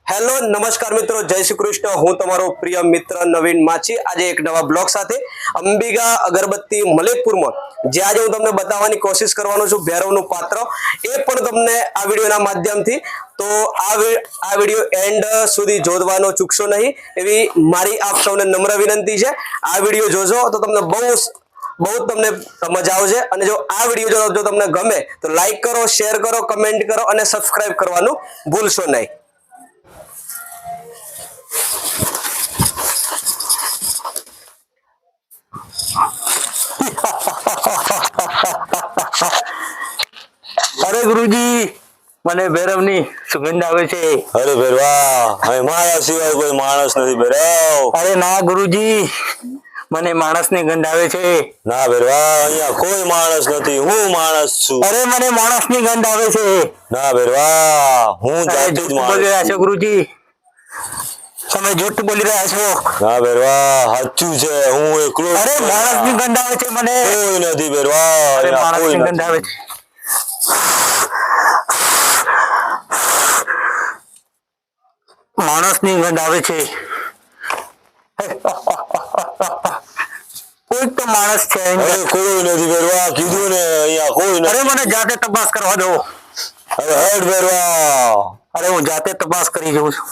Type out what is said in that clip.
Hello નમસ્કાર મિત્રો, જય શ્રી કૃષ્ણ। હું તમારો પ્રિય મિત્ર નવીન માછી આજે એક નવા બ્લોગ સાથે અંબિકા અગરબત્તી મલેકપુરમાં જે આજે હું તમને બતાવવાની કોશિશ કરવાનો છું ભૈરવનું પાત્ર એ પણ તમને આ વિડિયોના માધ્યમથી તો આ વિડિયો એન્ડ સુધી જોવાનો ચૂકશો નહીં એવી મારી આપ સૌને નમ્ર વિનંતી છે। આ વિડિયો જોજો તો તમને બહુ તમને મજા આવશે અને જો આ વિડિયો જો તમને ગમે તો લાઈક કરો, શેર કરો, કમેન્ટ કરો અને સબસ્ક્રાઇબ કરવાનું ભૂલશો નહીં। अरे गुरुजी મને ભૈરવની સુગંધ આવે છે। અરે ભૈરવા, અહીં મારા સિવાય કોઈ માણસ નથી ભૈરવ। અરે ના ગુરુજી, મને માણસની ગંધ આવે છે। ના ભૈરવા, અહીંયા કોઈ માણસ નથી, હું માણસ છું। અરે મને માણસની ગંધ આવે છે। ના ભૈરવા, હું જાતે જ બોલી રહ્યા માણસ છો ગુરુજી, તમે જૂઠ બોલી રહ્યા છો। ના ભૈરવા, સાચું છે, હું એકલો અરે માણસની ગંધ આવે છે મને। કોઈ નથી ભૈરવા, અરે અહીંયા કોઈ માણસની ગંધ આવે નથી। છે। માણસની ગંધ આવે છે। કોઈ તો માણસ છે। અરે કોઈ નથી ભૈરવા, કીધું ને અહીંયા કોઈ અરે નથી। મને જાતે તપાસ કરવા દો। અરે હેડ ભૈરવા। અરે હું જાતે તપાસ કરી જોઉં છું।